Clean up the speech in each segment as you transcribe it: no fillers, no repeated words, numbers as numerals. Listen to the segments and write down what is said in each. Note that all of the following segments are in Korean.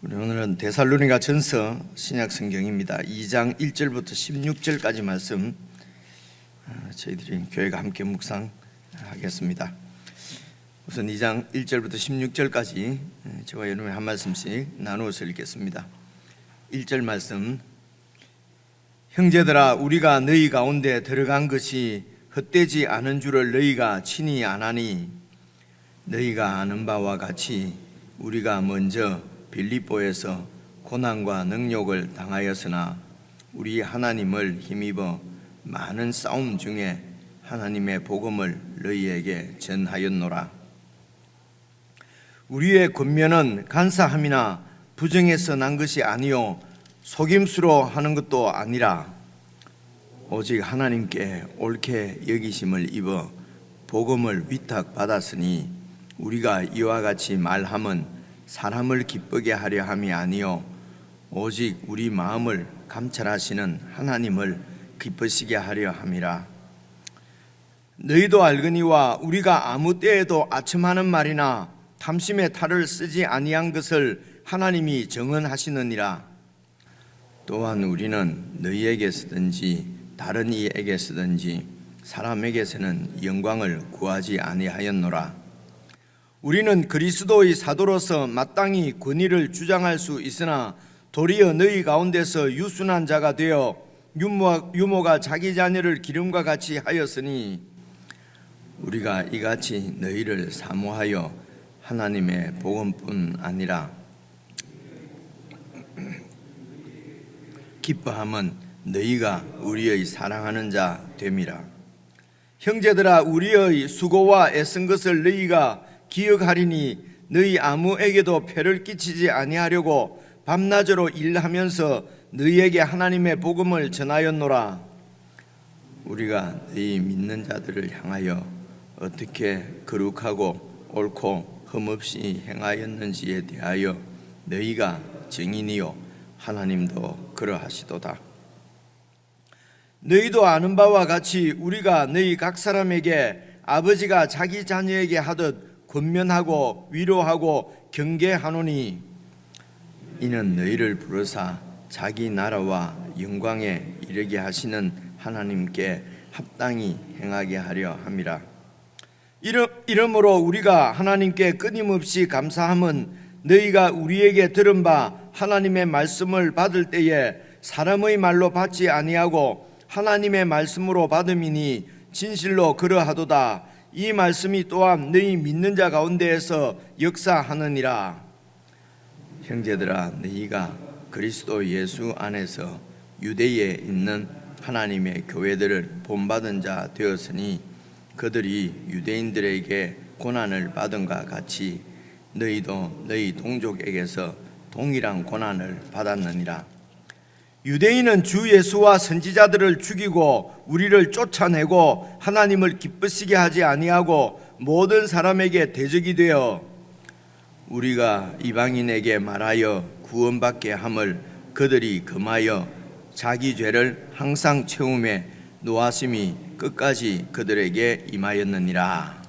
우리 오늘은 데살로니가 전서 신약 성경입니다. 2장 1절부터 16절까지 말씀 저희들이 교회가 함께 묵상하겠습니다. 우선 2장 1절부터 16절까지 저와 여러분이 한 말씀씩 나누어서 읽겠습니다. 1절 말씀. 형제들아, 우리가 너희 가운데 들어간 것이 헛되지 않은 줄을 너희가 친히 아나니, 너희가 아는 바와 같이 우리가 먼저 빌립보에서 고난과 능욕을 당하였으나 우리 하나님을 힘입어 많은 싸움 중에 하나님의 복음을 너희에게 전하였노라. 우리의 권면은 간사함이나 부정해서 난 것이 아니요 속임수로 하는 것도 아니라 오직 하나님께 옳게 여기심을 입어 복음을 위탁받았으니 우리가 이와 같이 말함은 사람을 기쁘게 하려 함이 아니요 오직 우리 마음을 감찰하시는 하나님을 기쁘시게 하려 함이라. 너희도 알거니와 우리가 아무 때에도 아첨하는 말이나 탐심의 탈을 쓰지 아니한 것을 하나님이 정언하시느니라. 또한 우리는 너희에게서든지 다른 이에게서든지 사람에게서는 영광을 구하지 아니하였노라. 우리는 그리스도의 사도로서 마땅히 권위를 주장할 수 있으나 도리어 너희 가운데서 유순한 자가 되어 유모가 자기 자녀를 기름과 같이 하였으니 우리가 이같이 너희를 사모하여 하나님의 복음뿐 아니라 기뻐함은 너희가 우리의 사랑하는 자 됨이라. 형제들아, 우리의 수고와 애쓴 것을 너희가 기억하리니 너희 아무에게도 폐를 끼치지 아니하려고 밤낮으로 일하면서 너희에게 하나님의 복음을 전하였노라. 우리가 너희 믿는 자들을 향하여 어떻게 거룩하고 옳고 흠없이 행하였는지에 대하여 너희가 증인이요 하나님도 그러하시도다. 너희도 아는 바와 같이 우리가 너희 각 사람에게 아버지가 자기 자녀에게 하듯 권면하고 위로하고 경계하노니 이는 너희를 부르사 자기 나라와 영광에 이르게 하시는 하나님께 합당히 행하게 하려 함이라. 이러므로 우리가 하나님께 끊임없이 감사함은 너희가 우리에게 들은 바 하나님의 말씀을 받을 때에 사람의 말로 받지 아니하고 하나님의 말씀으로 받음이니 진실로 그러하도다. 이 말씀이 또한 너희 믿는 자 가운데에서 역사하느니라. 형제들아, 너희가 그리스도 예수 안에서 유대에 있는 하나님의 교회들을 본받은 자 되었으니 그들이 유대인들에게 고난을 받은과 같이 너희도 너희 동족에게서 동일한 고난을 받았느니라. 유대인은 주 예수와 선지자들을 죽이고 우리를 쫓아내고 하나님을 기쁘시게 하지 아니하고 모든 사람에게 대적이 되어 우리가 이방인에게 말하여 구원받게 함을 그들이 금하여 자기 죄를 항상 채우매 노하심이 끝까지 그들에게 임하였느니라.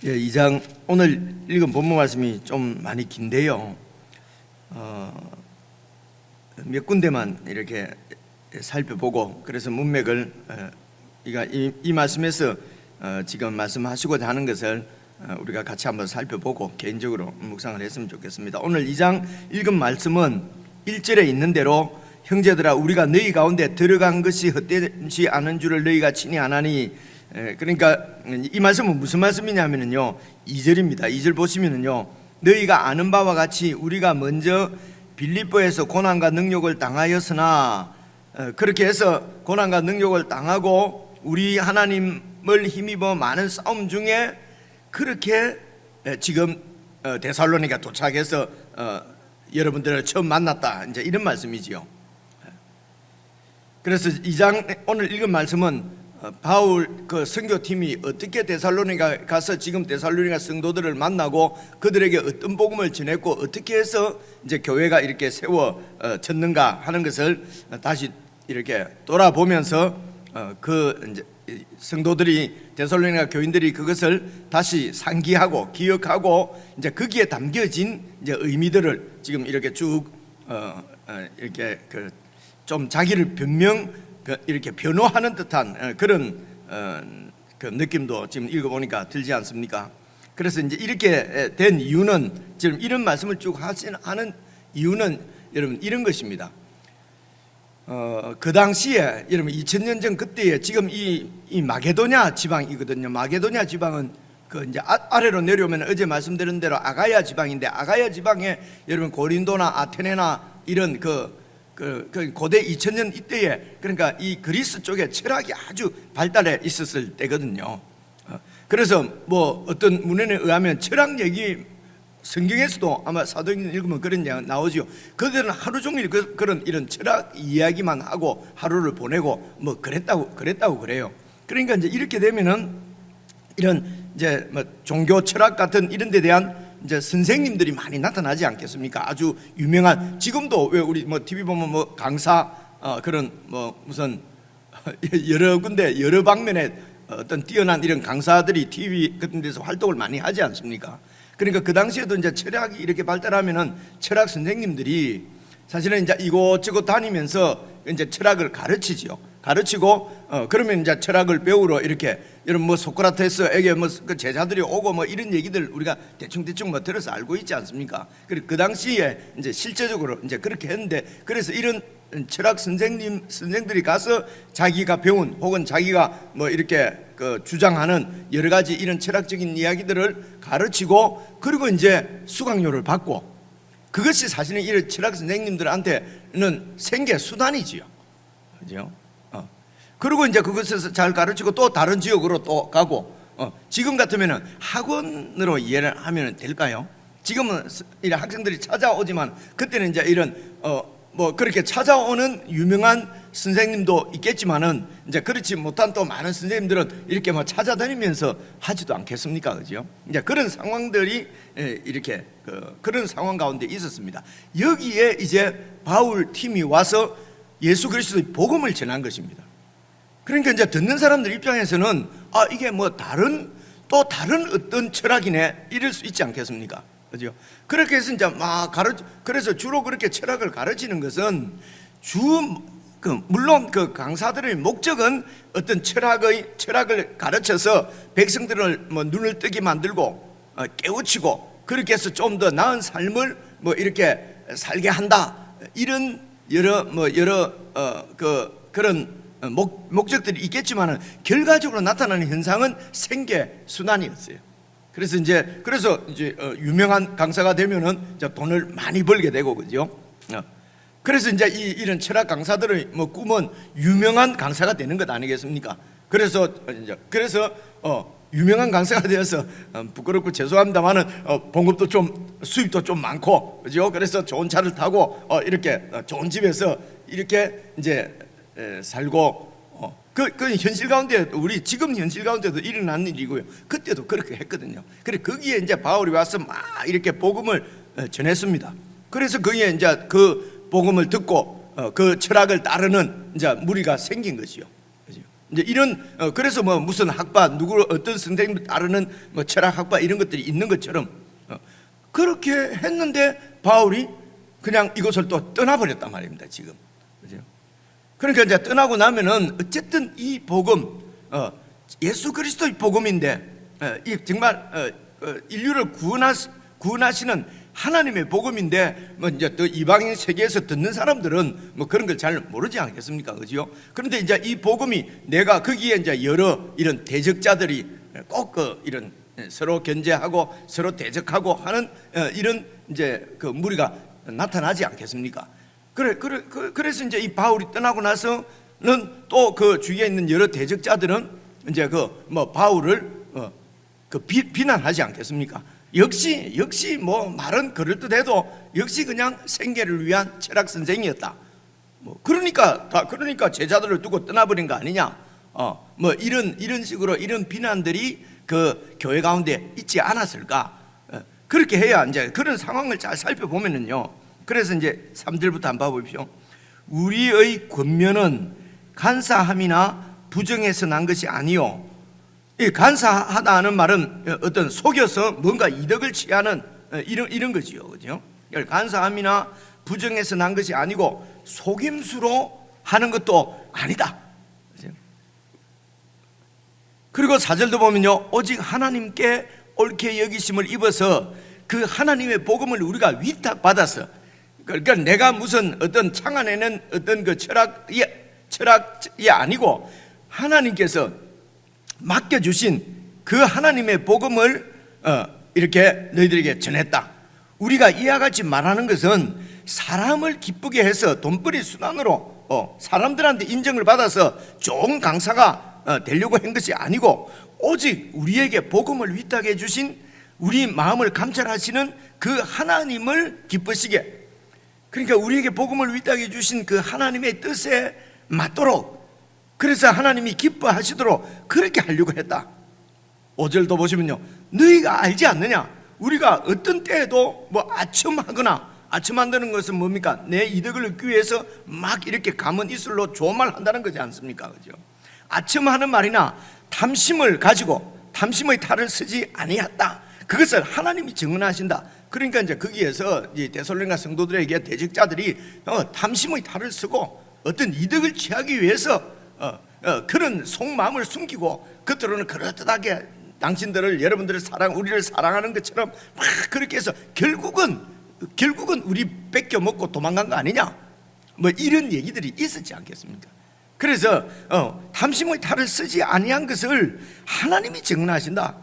2장 오늘 읽은 본문 말씀이 좀 많이 긴데요. 몇 군데만 이렇게 살펴보고 그래서 문맥을 이 말씀에서 지금 말씀하시고자 하는 것을 우리가 같이 한번 살펴보고 개인적으로 묵상을 했으면 좋겠습니다. 오늘 2장 읽은 말씀은 1절에 있는 대로 형제들아, 우리가 너희 가운데 들어간 것이 헛되지 않은 줄을 너희가 친히 아나니, 그러니까 이 말씀은 무슨 말씀이냐면요 2절입니다. 2절 보시면은요 너희가 아는 바와 같이 우리가 먼저 빌립보에서 고난과 능욕을 당하였으나, 그렇게 해서 고난과 능욕을 당하고 우리 하나님을 힘입어 많은 싸움 중에 그렇게 지금 데살로니가 도착해서 여러분들을 처음 만났다, 이제 이런 말씀이지요. 그래서 2장 오늘 읽은 말씀은 바울 그 선교팀이 어떻게 데살로니가 가서 지금 데살로니가 성도들을 만나고 그들에게 어떤 복음을 전했고 어떻게 해서 이제 교회가 이렇게 세워졌는가 하는 것을 다시 이렇게 돌아보면서 그 이제 성도들이 데살로니가 교인들이 그것을 다시 상기하고 기억하고 이제 거기에 담겨진 이제 의미들을 지금 이렇게 쭉 이렇게 좀 자기를 이렇게 변호하는 듯한 그런 그 느낌도 지금 읽어보니까 들지 않습니까? 그래서 이제 이렇게 된 이유는 지금 이런 말씀을 쭉 하는 이유는 여러분 이런 것입니다. 그 당시에 여러분 2000년 전 그때에 지금 이 마게도냐 지방이거든요. 마게도냐 지방은 그 이제 아래로 내려오면 어제 말씀드린 대로 아가야 지방인데, 아가야 지방에 여러분 고린도나 아테네나 이런 그 고대 2000년 이때에, 그러니까 이 그리스 쪽에 철학이 아주 발달해 있었을 때거든요. 그래서 뭐 어떤 문헌에 의하면 철학 얘기 성경에서도 아마 사도행전 읽으면 그런 얘기 나오죠. 그들은 하루 종일 그런 이런 철학 이야기만 하고 하루를 보내고 뭐 그랬다고 그래요. 그러니까 이제 이렇게 되면은 이런 이제 뭐 종교 철학 같은 이런 데 대한 이제 선생님들이 많이 나타나지 않겠습니까? 아주 유명한, 지금도 왜 우리 뭐 TV 보면 뭐 강사 그런 뭐 무슨 여러 군데 여러 방면에 어떤 뛰어난 이런 강사들이 TV 같은 데서 활동을 많이 하지 않습니까? 그러니까 그 당시에도 이제 철학이 이렇게 발달하면은 철학 선생님들이 사실은 이제 이곳저곳 다니면서 이제 철학을 가르치지요. 가르치고 그러면 이제 철학을 배우러 이렇게 이런 뭐 소크라테스에게 뭐 그 제자들이 오고 뭐 이런 얘기들 우리가 대충 뭐 들어서 알고 있지 않습니까? 그리고 그 당시에 이제 실제적으로 이제 그렇게 했는데, 그래서 이런 철학 선생들이 가서 자기가 배운 혹은 자기가 뭐 이렇게 그 주장하는 여러 가지 이런 철학적인 이야기들을 가르치고, 그리고 이제 수강료를 받고, 그것이 사실은 이런 철학 선생님들한테는 생계 수단이지요, 그죠? 그리고 이제 그것에서 잘 가르치고 또 다른 지역으로 또 가고, 지금 같으면은 학원으로 이해를 하면 될까요? 지금은 이런 학생들이 찾아오지만 그때는 이제 이런 뭐 그렇게 찾아오는 유명한 선생님도 있겠지만은 이제 그렇지 못한 또 많은 선생님들은 이렇게 뭐 찾아다니면서 하지도 않겠습니까, 그죠? 이제 그런 상황들이 이렇게 그런 상황 가운데 있었습니다. 여기에 이제 바울 팀이 와서 예수 그리스도의 복음을 전한 것입니다. 그러니까 이제 듣는 사람들 입장에서는 이게 뭐 또 다른 어떤 철학이네 이럴 수 있지 않겠습니까? 그죠? 그렇게 해서 이제 그래서 주로 그렇게 철학을 가르치는 것은 물론 그 강사들의 목적은 어떤 철학을 가르쳐서 백성들을 뭐 눈을 뜨게 만들고 깨우치고 그렇게 해서 좀 더 나은 삶을 뭐 이렇게 살게 한다, 이런 여러 그런 목적들이 있겠지만은 결과적으로 나타나는 현상은 생계 수단이었어요. 그래서 이제 유명한 강사가 되면은 이제 돈을 많이 벌게 되고, 그죠? 그래서 이제 이런 철학 강사들의 뭐 꿈은 유명한 강사가 되는 것 아니겠습니까? 그래서 유명한 강사가 되어서 부끄럽고 죄송합니다만은 봉급도 좀 수입도 좀 많고, 그죠? 그래서 좋은 차를 타고 이렇게 좋은 집에서 이렇게 이제 살고, 그 현실 가운데 지금 현실 가운데도 일어난 일이고요. 그때도 그렇게 했거든요. 그래 거기에 이제 바울이 와서 막 이렇게 복음을 전했습니다. 그래서 거기에 이제 그 복음을 듣고 그 철학을 따르는 이제 무리가 생긴 것이요. 이제 이런 그래서 뭐 무슨 학파 어떤 선생님을 따르는 뭐 철학 학파 이런 것들이 있는 것처럼 그렇게 했는데 바울이 그냥 이곳을 또 떠나버렸단 말입니다, 지금. 그죠? 그러니까 이제 떠나고 나면은 어쨌든 이 복음, 예수 그리스도의 복음인데, 이 정말 인류를 구원하시는 하나님의 복음인데, 뭐 이제 또 이방인 세계에서 듣는 사람들은 뭐 그런 걸 잘 모르지 않겠습니까, 그죠? 그런데 이제 이 복음이 내가 거기에 이제 여러 이런 대적자들이 꼭 이런 서로 견제하고 서로 대적하고 하는 이런 이제 그 무리가 나타나지 않겠습니까? 그래서 이제 이 바울이 떠나고 나서는 또 그 주위에 있는 여러 대적자들은 이제 바울을 비난하지 않겠습니까? 역시 뭐 말은 그럴듯해도 역시 그냥 생계를 위한 철학 선생이었다. 그러니까 제자들을 두고 떠나버린 거 아니냐? 뭐 이런 식으로 이런 비난들이 그 교회 가운데 있지 않았을까? 그렇게 해야 이제 그런 상황을 잘 살펴보면은요. 그래서 이제 3절부터 한번 봐보십시오. 우리의 권면은 간사함이나 부정해서 난 것이 아니요. 이 간사하다 하는 말은 어떤 속여서 뭔가 이득을 취하는 이런 거지요, 그죠? 간사함이나 부정해서 난 것이 아니고 속임수로 하는 것도 아니다. 그리고 4절도 보면요, 오직 하나님께 옳게 여기심을 입어서 그 하나님의 복음을 우리가 위탁받아서, 그러니까 내가 무슨 어떤 창안에는 어떤 그 철학이 아니고 하나님께서 맡겨주신 그 하나님의 복음을 이렇게 너희들에게 전했다. 우리가 이와 같이 말하는 것은 사람을 기쁘게 해서 돈벌이 수단으로 사람들한테 인정을 받아서 좋은 강사가 되려고 한 것이 아니고, 오직 우리에게 복음을 위탁해 주신, 우리 마음을 감찰하시는 그 하나님을 기쁘시게, 그러니까 우리에게 복음을 위탁해 주신 그 하나님의 뜻에 맞도록, 그래서 하나님이 기뻐하시도록 그렇게 하려고 했다. 5절도 보시면요, 너희가 알지 않느냐, 우리가 어떤 때에도 아첨하거나, 아첨한다는 것은 뭡니까? 내 이득을 얻기 위해서 막 이렇게 감은 이슬로 좋은 말 한다는 거지 않습니까? 그죠? 아첨하는 말이나 탐심을 가지고 탐심의 탈을 쓰지 아니했다. 그것을 하나님이 증언하신다. 그러니까 이제 거기에서 데살로니가 성도들에게 대적자들이 탐심의 탈을 쓰고 어떤 이득을 취하기 위해서 그런 속마음을 숨기고 겉으로는 그렇듯하게 당신들을, 여러분들을 우리를 사랑하는 것처럼 막 그렇게 해서 결국은 우리 뺏겨 먹고 도망간 거 아니냐, 이런 얘기들이 있었지 않겠습니까? 그래서 탐심의 탈을 쓰지 아니한 것을 하나님이 증언하신다.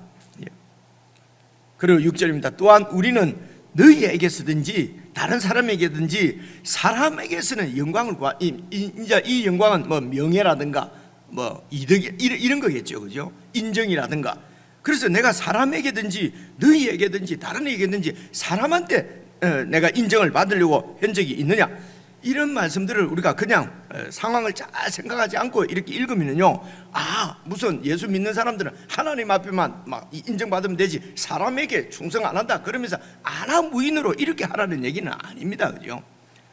그리고 6절입니다. 또한 우리는 너희에게서든지 다른 사람에게든지 사람에게서는 영광을 이제 이 영광은 명예라든가 이득 이런 거겠죠, 그죠? 인정이라든가. 그래서 내가 사람에게든지 너희에게든지 다른 에게든지 사람한테 내가 인정을 받으려고 한 적이 있느냐, 이런 말씀들을 우리가 그냥 상황을 잘 생각하지 않고 이렇게 읽으면요, 무슨 예수 믿는 사람들은 하나님 앞에만 막 인정받으면 되지 사람에게 충성 안 한다 그러면서 안하무인으로 이렇게 하라는 얘기는 아닙니다, 그죠?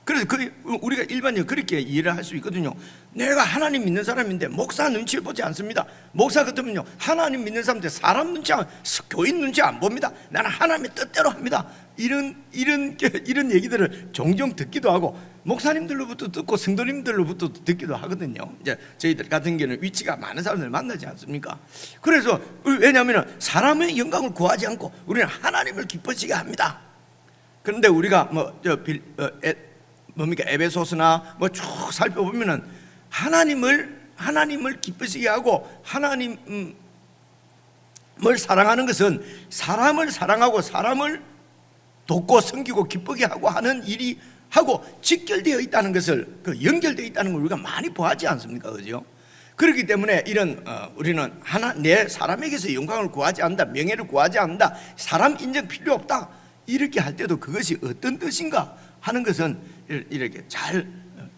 그래서 우리가 일반적으로 그렇게 이해를 할 수 있거든요. 내가 하나님 믿는 사람인데 목사 눈치를 보지 않습니다. 목사 같으면요, 하나님 믿는 사람인데 사람 눈치, 교인 눈치 안 봅니다. 나는 하나님의 뜻대로 합니다. 이런 얘기들을 종종 듣기도 하고, 목사님들로부터 듣고 성도님들로부터 듣기도 하거든요. 이제 저희들 같은 경우는 위치가 많은 사람들 만나지 않습니까? 그래서 왜냐하면 사람의 영광을 구하지 않고 우리는 하나님을 기쁘시게 합니다. 그런데 우리가 에베소서나 쭉 살펴보면은 하나님을 기쁘시게 하고 하나님을 사랑하는 것은 사람을 사랑하고 사람을 돕고 섬기고 기쁘게 하고 하는 일이 하고 직결되어 있다는 것을, 연결되어 있다는 걸 우리가 많이 보하지 않습니까? 그죠? 그렇기 때문에 우리는 내 사람에게서 영광을 구하지 않는다, 명예를 구하지 않는다, 사람 인정 필요 없다, 이렇게 할 때도 그것이 어떤 뜻인가 하는 것은 이렇게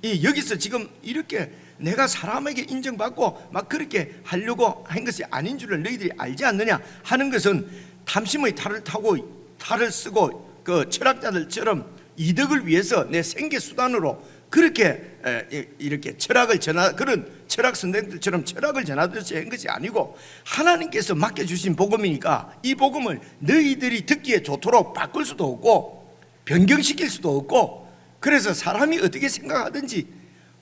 여기서 지금 이렇게 내가 사람에게 인정받고 막 그렇게 하려고 한 것이 아닌 줄을 너희들이 알지 않느냐 하는 것은, 탐심의 탈을 쓰고 그 철학자들처럼 이득을 위해서 내 생계 수단으로 그렇게 이렇게 그런 철학 선생들처럼 철학을 전하듯이 한 것이 아니고, 하나님께서 맡겨주신 복음이니까 이 복음을 너희들이 듣기에 좋도록 바꿀 수도 없고 변경시킬 수도 없고, 그래서 사람이 어떻게 생각하든지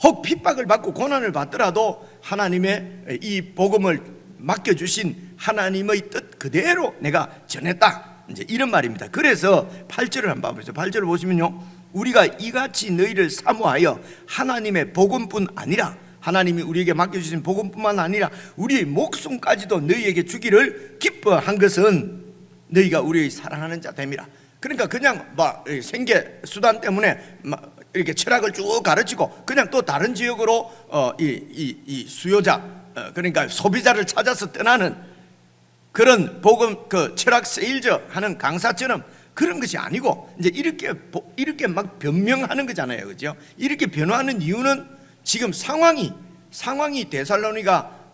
혹 핍박을 받고 고난을 받더라도 하나님의 이 복음을 맡겨주신 하나님의 뜻 그대로 내가 전했다, 이제 이런 말입니다. 그래서 8절을 한번 보세요. 8절을 보시면요, 우리가 이같이 너희를 사모하여 하나님의 복음뿐 아니라, 하나님이 우리에게 맡겨주신 복음뿐만 아니라 우리의 목숨까지도 너희에게 주기를 기뻐한 것은 너희가 우리의 사랑하는 자 됨이라. 그러니까 그냥 생계 수단 때문에 이렇게 철학을 쭉 가르치고 그냥 또 다른 지역으로 이 수요자, 그러니까 소비자를 찾아서 떠나는 그런 복음, 철학 세일즈 하는 강사처럼 그런 것이 아니고, 이제 이렇게 막 변명하는 거잖아요, 그죠? 이렇게 변화하는 이유는 지금 상황이 데살로니가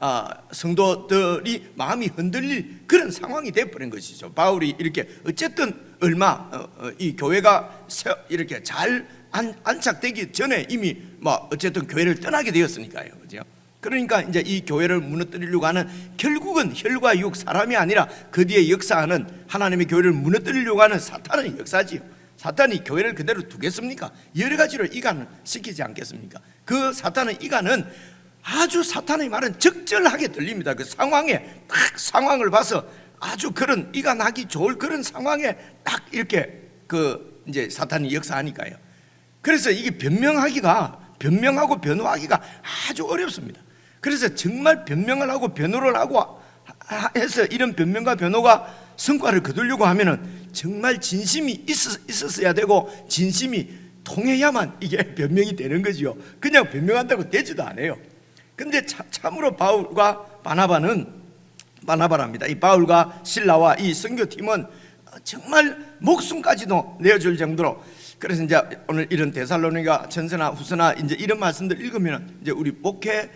성도들이 마음이 흔들릴 그런 상황이 되어버린 것이죠. 바울이 이렇게 어쨌든 이 교회가 이렇게 잘 안착되기 전에 이미 어쨌든 교회를 떠나게 되었으니까요, 그죠? 그러니까 이제 이 교회를 무너뜨리려고 하는, 결국은 혈과 육, 사람이 아니라 그 뒤에 역사하는, 하나님의 교회를 무너뜨리려고 하는 사탄의 역사지요. 사탄이 교회를 그대로 두겠습니까? 여러 가지로 이간을 시키지 않겠습니까? 그 사탄의 이간은 아주, 사탄의 말은 적절하게 들립니다. 그 상황에 딱 상황을 봐서 아주 그런 이간하기 좋을 그런 상황에 딱 이렇게 그 이제 사탄이 역사하니까요. 그래서 이게 변명하고 변호하기가 아주 어렵습니다. 그래서 정말 변명을 하고 변호를 하고 해서 이런 변명과 변호가 성과를 거두려고 하면은 정말 진심이 있었어야 되고, 진심이 통해야만 이게 변명이 되는 거지요. 그냥 변명한다고 되지도 않아요. 근데 참으로 바울과 바나바랍니다. 이 바울과 실라와 이 선교팀은 정말 목숨까지도 내어줄 정도로, 그래서 이제 오늘 이런 데살로니가 전서나 후서나 이제 이런 말씀들 읽으면 이제 우리 목회자들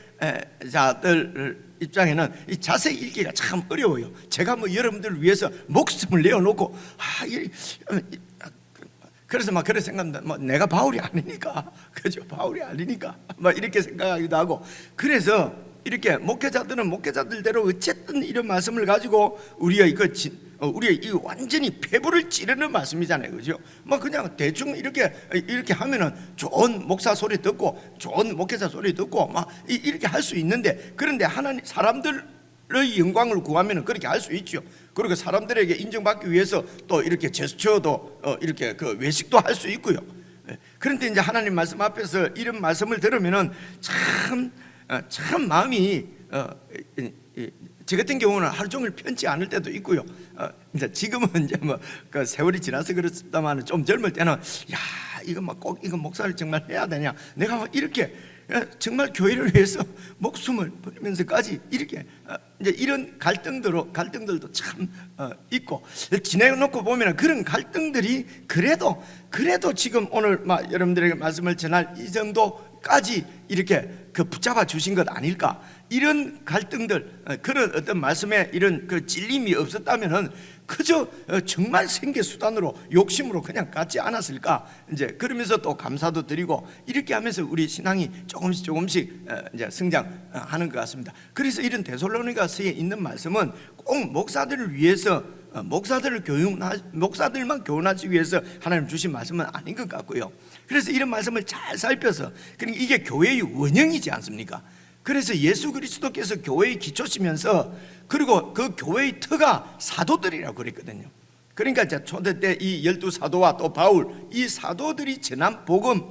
입장에는 이 자세히 읽기가 참 어려워요. 제가 뭐 여러분들을 위해서 목숨을 내어놓고 그래서 막 그런 생각합니다. 뭐 내가 바울이 아니니까, 그죠? 바울이 아니니까 막 이렇게 생각하기도 하고. 그래서 이렇게 목회자들은 목회자들대로 어쨌든 이런 말씀을 가지고 우리의 이 완전히 폐부를 찌르는 말씀이잖아요, 그죠? 뭐 그냥 대충 이렇게 하면은 좋은 목사 소리 듣고 좋은 목회자 소리 듣고 막 이렇게 할 수 있는데, 그런데 하나님 사람들의 영광을 구하면은 그렇게 할 수 있죠. 그리고 사람들에게 인정받기 위해서 또 이렇게 제스처도 이렇게 그 외식도 할 수 있고요. 그런데 이제 하나님 말씀 앞에서 이런 말씀을 들으면은 참 마음이 저 같은 경우는 하루 종일 편치 않을 때도 있고요. 이제 지금은 이제 뭐 그 세월이 지나서 그렇습니다만, 좀 젊을 때는 야, 이거 막 꼭 이거 목사를 정말 해야 되냐, 내가 막 이렇게 정말 교회를 위해서 목숨을 버리면서까지 이렇게 이제 이런 갈등들도 참 있고, 지내놓고 보면 그런 갈등들이 그래도 지금 오늘 막 여러분들에게 말씀을 전할 이 정도까지 이렇게 그 붙잡아 주신 것 아닐까. 이런 갈등들, 그런 어떤 말씀에 이런 그 찔림이 없었다면은 그저 정말 생계 수단으로 욕심으로 그냥 갖지 않았을까. 이제 그러면서 또 감사도 드리고 이렇게 하면서 우리 신앙이 조금씩 이제 성장하는 것 같습니다. 그래서 이런 데살로니가서에 있는 말씀은 꼭 목사들을 위해서 목사들만 교훈하기 위해서 하나님 주신 말씀은 아닌 것 같고요. 그래서 이런 말씀을 잘 살펴서, 그러니까 이게 교회의 원형이지 않습니까? 그래서 예수 그리스도께서 교회의 기초시면서, 그리고 그 교회의 터가 사도들이라고 그랬거든요. 그러니까 이제 초대 때 이 12사도와 또 바울, 이 사도들이 전한 복음,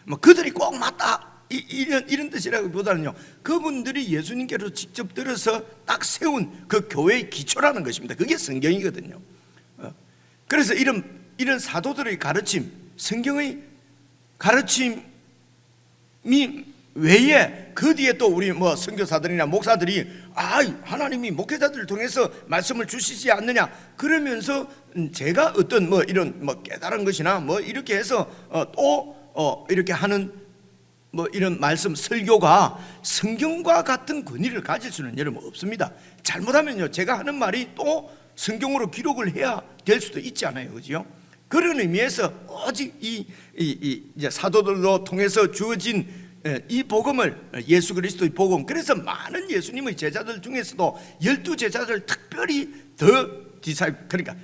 뭐 그들이 꼭 맞다 이런 뜻이라기보다는요, 그분들이 예수님께로 직접 들어서 딱 세운 그 교회의 기초라는 것입니다. 그게 성경이거든요. 그래서 이런 사도들의 가르침, 성경의 가르침이 외에 그 뒤에 또 우리 뭐 선교사들이나 목사들이 하나님이 목회자들을 통해서 말씀을 주시지 않느냐 그러면서 제가 어떤 뭐 이런 뭐 깨달은 것이나 뭐 이렇게 해서 또 이렇게 하는 뭐 이런 말씀 설교가 성경과 같은 권위를 가질 수는 여러분 없습니다. 잘못하면요, 제가 하는 말이 또 성경으로 기록을 해야 될 수도 있지 않아요, 그죠? 그런 의미에서 오직 이제 사도들로 통해서 주어진 이 복음을, 예수 그리스도의 복음, 그래서 많은 예수님의 제자들 중에서도 12제자들 특별히 그러니까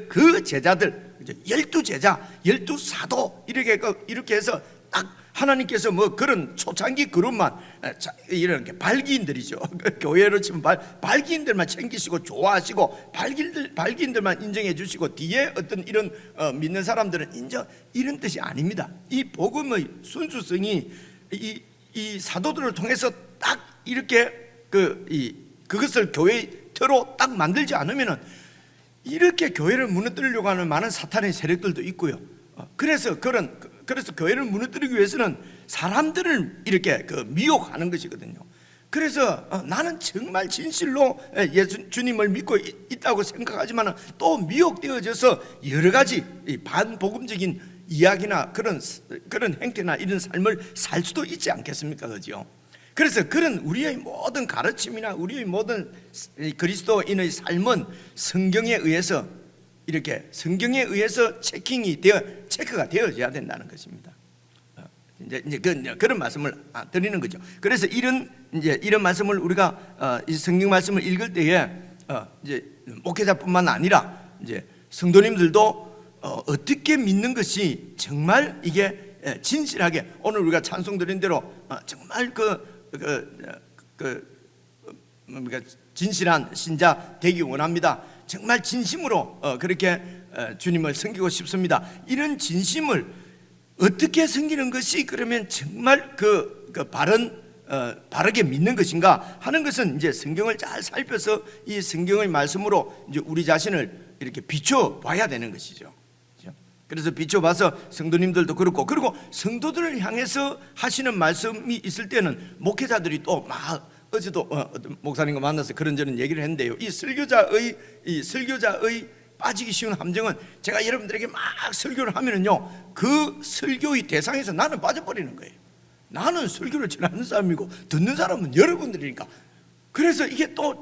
그 제자들, 12제자, 12사도 이렇게 해서 딱 하나님께서 뭐 그런 초창기 그룹만 이런 발기인들이죠. 교회로 치면 발기인들만 챙기시고 좋아하시고 발기인들만 인정해 주시고 뒤에 어떤 이런 믿는 사람들은 인정, 이런 뜻이 아닙니다. 이 복음의 순수성이 이 사도들을 통해서 딱 이렇게 그것을 교회의 터로 딱 만들지 않으면은 이렇게 교회를 무너뜨리려고 하는 많은 사탄의 세력들도 있고요. 그래서 교회를 무너뜨리기 위해서는 사람들을 이렇게 미혹하는 것이거든요. 그래서 나는 정말 진실로 주님을 믿고 있다고 생각하지만 또 미혹되어져서 여러 가지 반복음적인 이야기나 그런 행태나 이런 삶을 살 수도 있지 않겠습니까, 그죠? 그래서 그런 우리의 모든 가르침이나 우리의 모든 그리스도인의 삶은 성경에 의해서 체크가 되어져야 된다는 것입니다. 이제 그런 말씀을 드리는 거죠. 그래서 이런 말씀을 우리가 이 성경 말씀을 읽을 때에 이제 목회자뿐만 아니라 이제 성도님들도 어떻게 믿는 것이 정말 이게 진실하게 오늘 우리가 찬송 드린 대로 정말 진실한 신자 되기 원합니다. 정말 진심으로 그렇게 주님을 섬기고 싶습니다. 이런 진심을 어떻게 섬기는 것이 그러면 정말 바르게 믿는 것인가 하는 것은 이제 성경을 잘 살펴서 이 성경의 말씀으로 이제 우리 자신을 이렇게 비춰봐야 되는 것이죠. 그래서 비춰봐서 성도님들도 그렇고, 그리고 성도들을 향해서 하시는 말씀이 있을 때는 목회자들이 또 막 어제도 목사님과 만나서 그런저런 얘기를 했는데요. 이 설교자의 빠지기 쉬운 함정은 제가 여러분들에게 막 설교를 하면은요, 그 설교의 대상에서 나는 빠져버리는 거예요. 나는 설교를 전하는 사람이고 듣는 사람은 여러분들이니까. 그래서 이게 또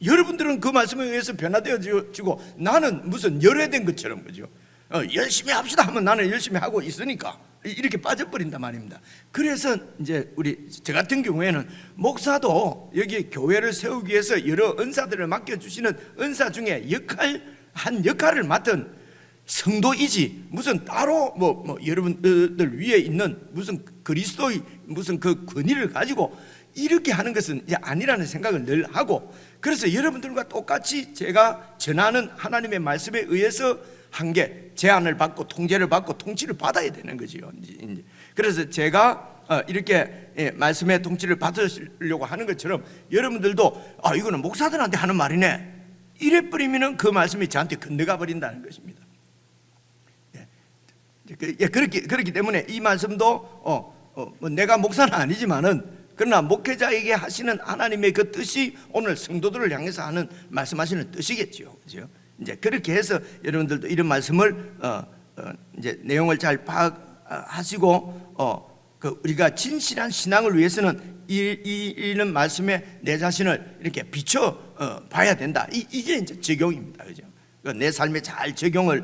여러분들은 그 말씀에 의해서 변화되어지고 나는 무슨 열애된 것처럼, 그죠? 열심히 합시다 하면 나는 열심히 하고 있으니까 이렇게 빠져버린단 말입니다. 그래서 이제 저 같은 경우에는 목사도 여기 교회를 세우기 위해서 여러 은사들을 맡겨주시는 은사 중에 역할을 맡은 성도이지, 무슨 따로 여러분들 위에 있는 무슨 그리스도의 무슨 그 권위를 가지고 이렇게 하는 것은 이제 아니라는 생각을 늘 하고, 그래서 여러분들과 똑같이 제가 전하는 하나님의 말씀에 의해서 한계 제한을 받고 통제를 받고 통치를 받아야 되는 거지요. 그래서 제가 이렇게 말씀의 통치를 받으려고 하는 것처럼 여러분들도 이거는 목사들한테 하는 말이네 이래 버리면은 그 말씀이 저한테 건너가 버린다는 것입니다. 그렇기 때문에 이 말씀도 내가 목사는 아니지만은 그러나 목회자에게 하시는 하나님의 그 뜻이 오늘 성도들을 향해서 하는 말씀하시는 뜻이겠죠. 그렇죠? 이제 그렇게 해서 여러분들도 이런 말씀을 이제 내용을 잘 파악하시고 우리가 진실한 신앙을 위해서는 이런 말씀에 내 자신을 이렇게 비춰 봐야 된다. 이게 이제 적용입니다. 그죠? 내 삶에 잘 적용을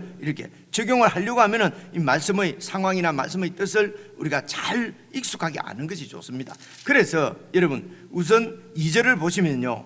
하려고 하면은 이 말씀의 상황이나 말씀의 뜻을 우리가 잘 익숙하게 아는 것이 좋습니다. 그래서 여러분 우선 2절을 보시면요,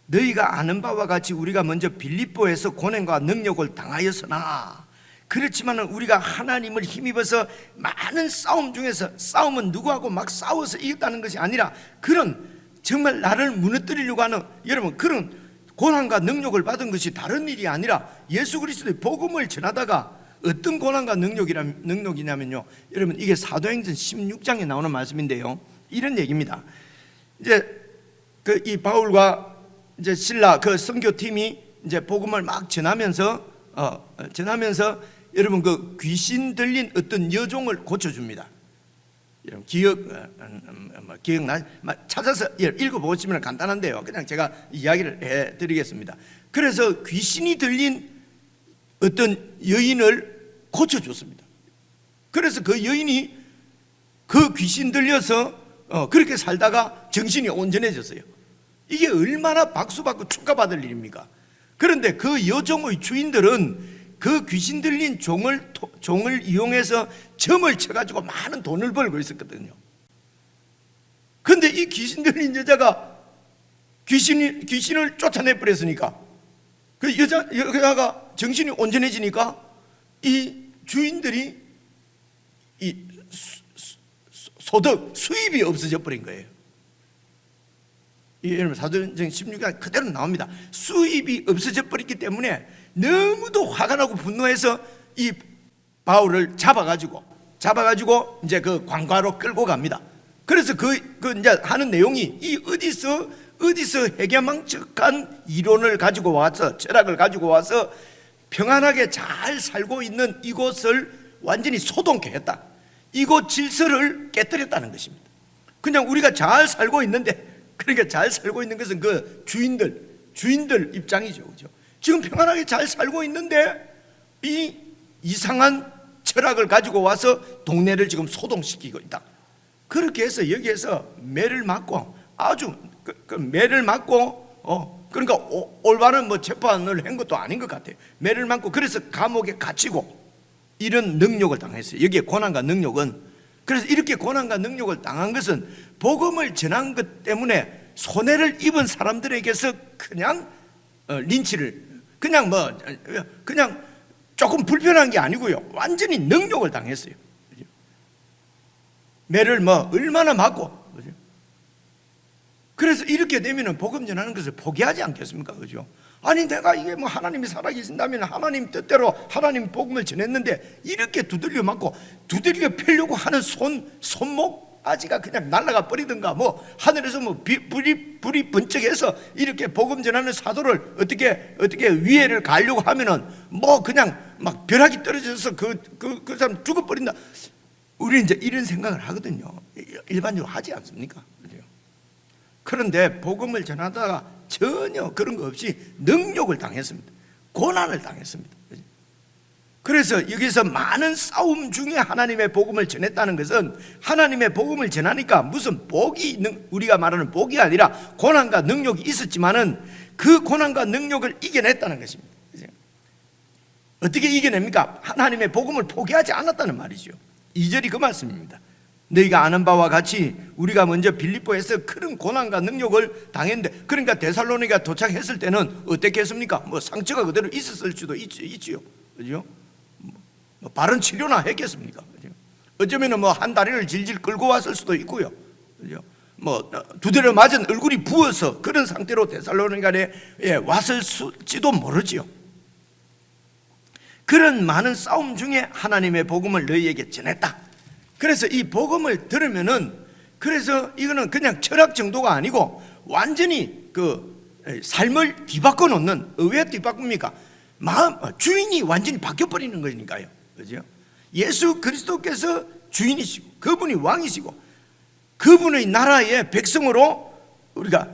너희가 아는 바와 같이 우리가 먼저 빌립보에서 고난과 능력을 당하였으나 그렇지만 우리가 하나님을 힘입어서 많은 싸움 중에서, 싸움은 누구하고 막 싸워서 이겼다는 것이 아니라 그런 정말 나를 무너뜨리려고 하는 여러분 그런 고난과 능력을 받은 것이 다른 일이 아니라 예수 그리스도의 복음을 전하다가 어떤 고난과 능력이냐면요, 여러분 이게 사도행전 16장에 나오는 말씀인데요, 이런 얘기입니다. 이제 이 바울과 이제 신라 그 선교팀이 이제 복음을 막 전하면서 여러분 그 귀신 들린 어떤 여종을 고쳐줍니다. 여러분 기억나? 찾아서 읽어보시면 간단한데요, 그냥 제가 이야기를 해드리겠습니다. 그래서 귀신이 들린 어떤 여인을 고쳐줬습니다. 그래서 그 여인이 그 귀신 들려서 그렇게 살다가 정신이 온전해졌어요. 이게 얼마나 박수받고 축하받을 일입니까? 그런데 그 여종의 주인들은 그 귀신 들린 종을 이용해서 점을 쳐가지고 많은 돈을 벌고 있었거든요. 그런데 이 귀신 들린 여자가 귀신을 쫓아내버렸으니까 그 여자가 정신이 온전해지니까 이 주인들이 이 수입이 없어져 버린 거예요. 여러분 사도행전 16장 그대로 나옵니다. 수입이 없어져 버렸기 때문에 너무도 화가 나고 분노해서 이 바울을 잡아가지고 이제 그 관과로 끌고 갑니다. 그래서 그 이제 하는 내용이 이 어디서 해괴망측한 이론을 가지고 와서, 철학을 가지고 와서 평안하게 잘 살고 있는 이곳을 완전히 소동케 했다. 이곳 질서를 깨뜨렸다는 것입니다. 그냥 우리가 잘 살고 있는데, 그러니까 잘 살고 있는 것은 그 주인들 입장이죠. 그죠? 지금 평안하게 잘 살고 있는데 이 이상한 철학을 가지고 와서 동네를 지금 소동시키고 있다. 그렇게 해서 여기에서 매를 맞고, 아주 매를 맞고 그러니까 올바른 재판을 한 것도 아닌 것 같아요. 매를 맞고 그래서 감옥에 갇히고 이런 능력을 당했어요. 여기에 고난과 능력은 그래서 이렇게 고난과 능력을 당한 것은 복음을 전한 것 때문에 손해를 입은 사람들에게서 그냥 린치를 그냥 조금 불편한 게 아니고요, 완전히 능욕을 당했어요. 매를 얼마나 맞고. 그래서 이렇게 되면은 복음 전하는 것을 포기하지 않겠습니까? 그죠? 아니, 내가 이게 하나님이 살아계신다면 하나님 뜻대로 하나님 복음을 전했는데 이렇게 두들겨 맞고 두들겨 패려고 하는 손목 아지가 그냥 날아가 버리든가, 하늘에서 불이 번쩍해서 이렇게 복음 전하는 사도를 어떻게 위해를 가려고 하면은 그냥 막 벼락이 떨어져서 그 사람 죽어버린다. 우리 이제 이런 생각을 하거든요. 일반적으로 하지 않습니까? 그런데 복음을 전하다가 전혀 그런 거 없이 능욕을 당했습니다. 고난을 당했습니다. 그래서 여기서 많은 싸움 중에 하나님의 복음을 전했다는 것은 하나님의 복음을 전하니까 무슨 우리가 말하는 복이 아니라 고난과 능력이 있었지만은 그 고난과 능력을 이겨냈다는 것입니다. 어떻게 이겨냅니까? 하나님의 복음을 포기하지 않았다는 말이죠. 2절이 그 말씀입니다. 너희가 아는 바와 같이 우리가 먼저 빌립보에서 큰 고난과 능력을 당했는데, 그러니까 데살로니가 도착했을 때는 어땠겠습니까? 상처가 그대로 있었을 수도 있지요. 그죠? 바른 치료나 했겠습니까? 그죠? 어쩌면 한 다리를 질질 끌고 왔을 수도 있고요. 그죠? 두드려 맞은 얼굴이 부어서 그런 상태로 데살로니가에 왔을지도 모르지요. 그런 많은 싸움 중에 하나님의 복음을 너희에게 전했다. 그래서 이 복음을 들으면은, 그래서 이거는 그냥 철학 정도가 아니고 완전히 삶을 뒤바꿔 놓는, 왜 뒤바꿉니까? 주인이 완전히 바뀌어 버리는 거니까요. 그죠? 예수 그리스도께서 주인이시고 그분이 왕이시고 그분의 나라의 백성으로 우리가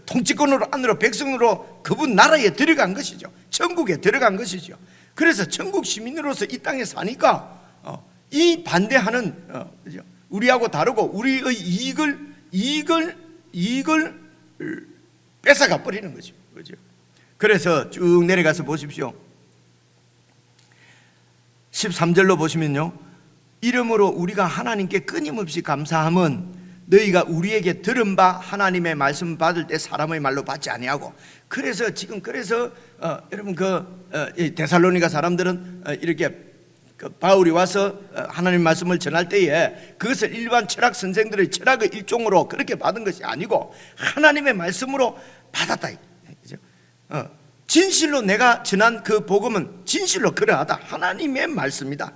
통치권으로 안으로 백성으로 그분 나라에 들어간 것이죠. 천국에 들어간 것이죠. 그래서 천국 시민으로서 이 땅에 사니까 이 반대하는 우리하고 다르고 우리의 이익을 뺏어가 버리는 거죠. 그죠? 그래서 쭉 내려가서 보십시오. 13절로 보시면요, 이러므로 우리가 하나님께 끊임없이 감사함은 너희가 우리에게 들은 바 하나님의 말씀 받을 때 사람의 말로 받지 아니하고. 그래서 여러분 데살로니가 사람들은 이렇게 바울이 와서 하나님 말씀을 전할 때에 그것을 일반 철학 선생들의 철학의 일종으로 그렇게 받은 것이 아니고 하나님의 말씀으로 받았다. 진실로 내가 전한 그 복음은 진실로 그러하다. 하나님의 말씀이다.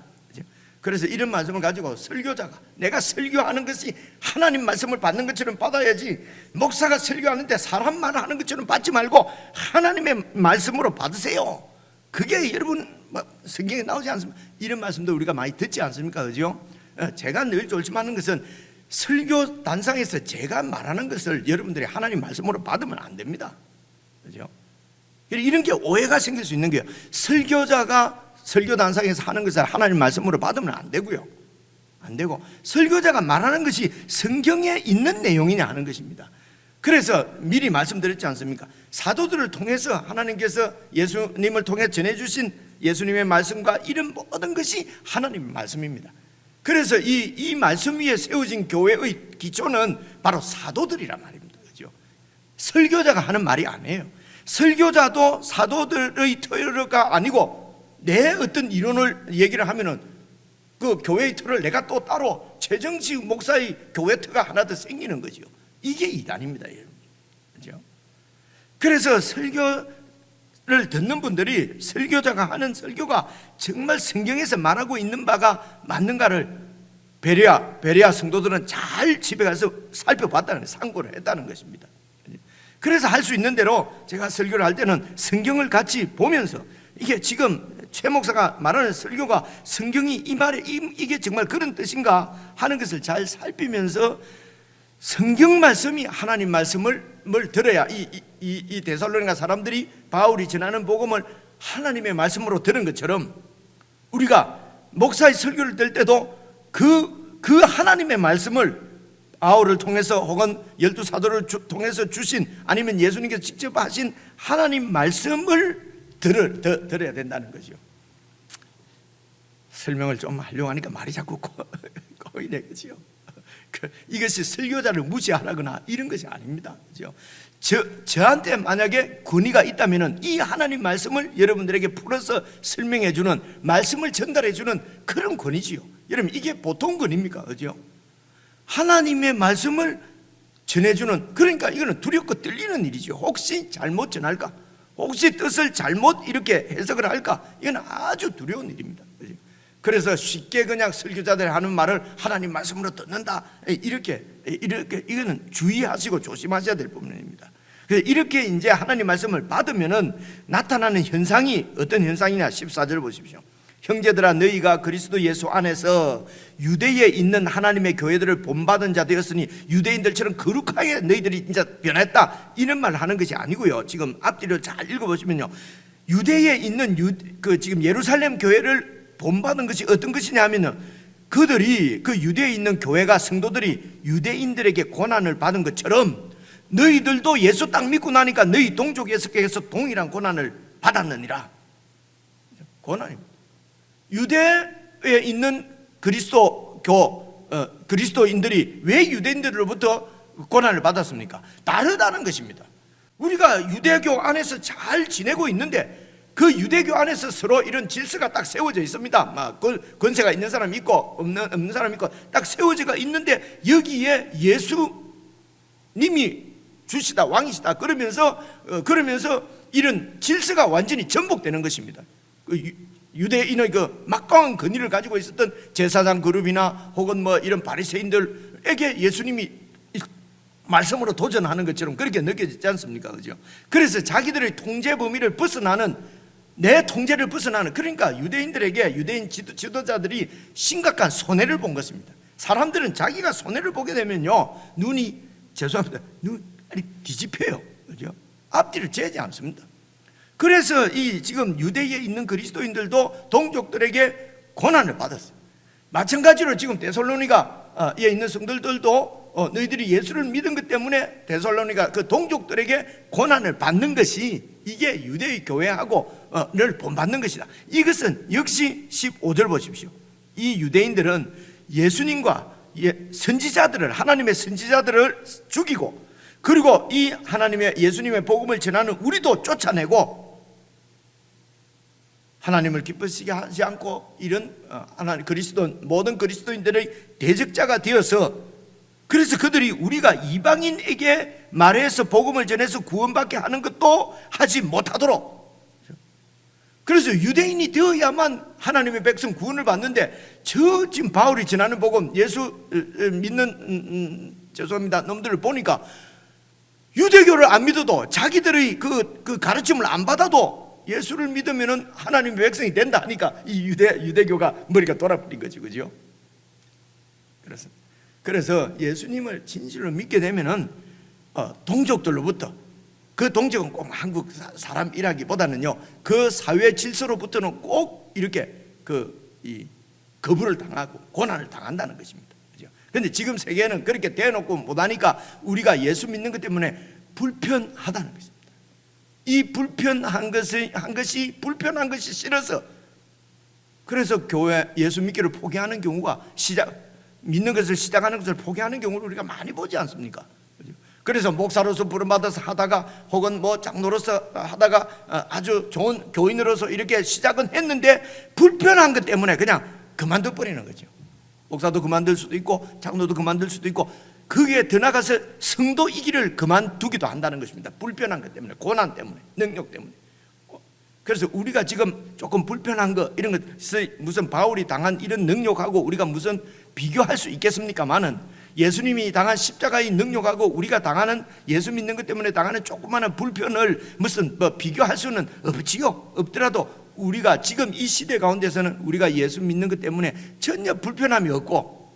그래서 이런 말씀을 가지고 설교자가, 내가 설교하는 것이 하나님 말씀을 받는 것처럼 받아야지, 목사가 설교하는데 사람 말 하는 것처럼 받지 말고 하나님의 말씀으로 받으세요. 그게 여러분 성경에 나오지 않습니까? 이런 말씀도 우리가 많이 듣지 않습니까? 그죠? 제가 늘 조심하는 것은 설교 단상에서 제가 말하는 것을 여러분들이 하나님 말씀으로 받으면 안 됩니다. 그죠? 이런 게 오해가 생길 수 있는 게요, 설교자가 설교 단상에서 하는 것을 하나님 말씀으로 받으면 안 되고요, 안 되고 설교자가 말하는 것이 성경에 있는 내용이냐 하는 것입니다. 그래서 미리 말씀드렸지 않습니까? 사도들을 통해서 하나님께서 예수님을 통해 전해주신 예수님의 말씀과 이런 모든 것이 하나님의 말씀입니다. 그래서 이 말씀 위에 세워진 교회의 기초는 바로 사도들이란 말입니다. 그죠? 설교자가 하는 말이 아니에요. 설교자도 사도들의 터가 아니고 내 어떤 이론을 얘기를 하면은 그 교회의 틀을 내가 또 따로 최정식 목사의 교회 터가 하나 더 생기는 거죠. 이게 이단입니다, 여러분. 그죠? 그래서 설교를 듣는 분들이 설교자가 하는 설교가 정말 성경에서 말하고 있는 바가 맞는가를 베레아 성도들은 잘 집에 가서 살펴봤다는 거예요. 참고를 했다는 것입니다. 그래서 할 수 있는 대로 제가 설교를 할 때는 성경을 같이 보면서 이게 지금 최 목사가 말하는 설교가 성경이 이 말에 이게 정말 그런 뜻인가 하는 것을 잘 살피면서 성경 말씀이 하나님 말씀을 들어야 이 데살로니가 사람들이 바울이 전하는 복음을 하나님의 말씀으로 들은 것처럼 우리가 목사의 설교를 들 때도 그 하나님의 말씀을 바울을 통해서 혹은 12사도를 통해서 주신, 아니면 예수님께서 직접 하신 하나님 말씀을 들어야 된다는 거죠. 설명을 좀 하려고 하니까 말이 자꾸 보이네, 그죠? 이것이 설교자를 무시하라거나 이런 것이 아닙니다, 그죠? 저한테 만약에 권위가 있다면 이 하나님 말씀을 여러분들에게 풀어서 설명해 주는, 말씀을 전달해 주는 그런 권위지요. 여러분, 이게 보통 권위입니까? 그죠? 하나님의 말씀을 전해주는, 그러니까 이거는 두렵고 떨리는 일이죠. 혹시 잘못 전할까? 혹시 뜻을 잘못 이렇게 해석을 할까? 이건 아주 두려운 일입니다. 그죠? 그래서 쉽게 그냥 설교자들이 하는 말을 하나님 말씀으로 듣는다, 이렇게 이거는 주의하시고 조심하셔야 될 부분입니다. 그래서 이렇게 이제 하나님 말씀을 받으면은 나타나는 현상이 어떤 현상이냐? 14절 보십시오. 형제들아, 너희가 그리스도 예수 안에서 유대에 있는 하나님의 교회들을 본받은 자 되었으니 유대인들처럼 거룩하게 너희들이 이제 변했다, 이런 말을 하는 것이 아니고요. 지금 앞뒤를 잘 읽어보시면요, 유대에 있는 지금 예루살렘 교회를 본받은 것이 어떤 것이냐면은, 그들이 그 유대에 있는 교회가, 성도들이 유대인들에게 고난을 받은 것처럼 너희들도 예수 딱 믿고 나니까 너희 동족 예수께서 동일한 고난을 받았느니라. 고난입니다. 유대에 있는 그리스도인들이 왜 유대인들로부터 고난을 받았습니까? 다르다는 것입니다. 우리가 유대교 안에서 잘 지내고 있는데 그 유대교 안에서 서로 이런 질서가 딱 세워져 있습니다. 막 권세가 있는 사람이 있고 없는 사람이 있고 딱 세워져 있는데, 여기에 예수님이 주시다, 왕이시다 그러면서 이런 질서가 완전히 전복되는 것입니다. 유대인의 그 막강한 권위를 가지고 있었던 제사장 그룹이나 혹은 뭐 이런 바리새인들에게 예수님이 말씀으로 도전하는 것처럼 그렇게 느껴지지 않습니까? 그죠? 그래서 자기들의 통제 범위를 벗어나는, 내 통제를 벗어나는, 그러니까 유대인들에게 유대인 지도자들이 심각한 손해를 본 것입니다. 사람들은 자기가 손해를 보게 되면요, 눈이 뒤집혀요. 그죠? 앞뒤를 재지 않습니다. 그래서 이 지금 유대에 있는 그리스도인들도 동족들에게 고난을 받았어요. 마찬가지로 지금 데살로니가에 있는 성도들도 너희들이 예수를 믿은 것 때문에 데살로니가 그 동족들에게 고난을 받는 것이, 이게 유대의 교회하고를 본받는 것이다. 이것은 역시 15절 보십시오. 이 유대인들은 예수님과 선지자들을, 하나님의 선지자들을 죽이고, 그리고 이 하나님의 예수님의 복음을 전하는 우리도 쫓아내고, 하나님을 기쁘시게 하지 않고 이런 모든 그리스도인들의 대적자가 되어서, 그래서 그들이 우리가 이방인에게 말해서 복음을 전해서 구원받게 하는 것도 하지 못하도록, 그래서 유대인이 되어야만 하나님의 백성 구원을 받는데, 지금 바울이 전하는 복음, 예수 믿는 죄송합니다 놈들을 보니까 유대교를 안 믿어도, 자기들의 그 가르침을 안 받아도 예수를 믿으면 하나님의 백성이 된다 하니까 이 유대교가 머리가 돌아버린 거지, 그죠? 그래서 예수님을 진실로 믿게 되면은 동족들로부터, 그 동족은 꼭 한국 사람이라기보다는요, 그 사회 질서로부터는 꼭 이렇게 거부를 당하고 고난을 당한다는 것입니다. 그런데 지금 세계는 그렇게 대놓고 못하니까 우리가 예수 믿는 것 때문에 불편하다는 것입니다. 이 불편한 것이 싫어서, 그래서 교회 예수 믿기를 포기하는 경우가, 믿는 것을 시작하는 것을 포기하는 경우를 우리가 많이 보지 않습니까? 그래서 목사로서 부름받아서 하다가, 혹은 뭐 장로로서 하다가 아주 좋은 교인으로서 이렇게 시작은 했는데 불편한 것 때문에 그냥 그만둬 버리는 거죠. 목사도 그만둘 수도 있고 장로도 그만둘 수도 있고, 그게 더 나가서 성도이기를 그만두기도 한다는 것입니다. 불편한 것 때문에, 고난 때문에, 능력 때문에. 그래서 우리가 지금 조금 불편한 거, 이런 것을 무슨 바울이 당한 이런 능력하고 우리가 무슨 비교할 수 있겠습니까마는, 예수님이 당한 십자가의 능력하고 우리가 당하는, 예수 믿는 것 때문에 당하는 조그마한 불편을 무슨 비교할 수는 없지요. 없더라도 우리가 지금 이 시대 가운데서는 우리가 예수 믿는 것 때문에 전혀 불편함이 없고,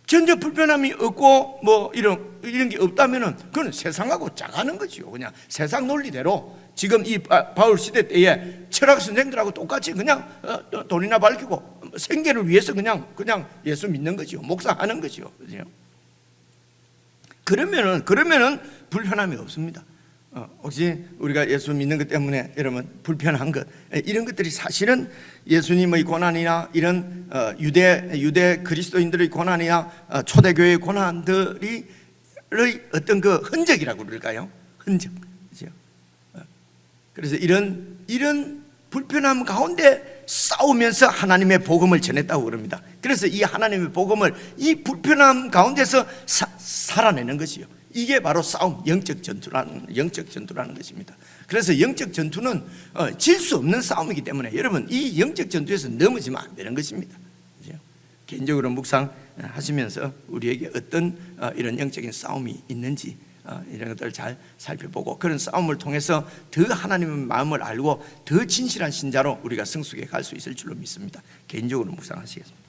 전혀 불편함이 없고 뭐 이런 게 없다면은 그건 세상하고 짜가는 거지요. 그냥 세상 논리대로 지금 이 바울 시대 때에 철학 선생들하고 똑같이 그냥 돈이나 밝히고 생계를 위해서 그냥 예수 믿는 거지요. 목사하는 거지요. 그러면은 불편함이 없습니다. 혹시 우리가 예수 믿는 것 때문에 여러분 불편한 것, 이런 것들이 사실은 예수님의 고난이나 이런 유대 그리스도인들의 고난이나 초대교회의 고난들이 어떤 그 흔적이라고 그럴까요? 흔적. 그죠? 그래서 이런 불편함 가운데 싸우면서 하나님의 복음을 전했다고 그럽니다. 그래서 이 하나님의 복음을 이 불편함 가운데서 살아내는 것이요. 이게 바로 싸움, 영적 전투라는 것입니다. 그래서 영적 전투는 질 수 없는 싸움이기 때문에 여러분 이 영적 전투에서 넘어지면 안 되는 것입니다. 그렇죠? 개인적으로 묵상하시면서 우리에게 어떤 이런 영적인 싸움이 있는지 이런 것들을 잘 살펴보고 그런 싸움을 통해서 더 하나님의 마음을 알고 더 진실한 신자로 우리가 성숙해 갈 수 있을 줄로 믿습니다. 개인적으로 묵상하시겠습니다.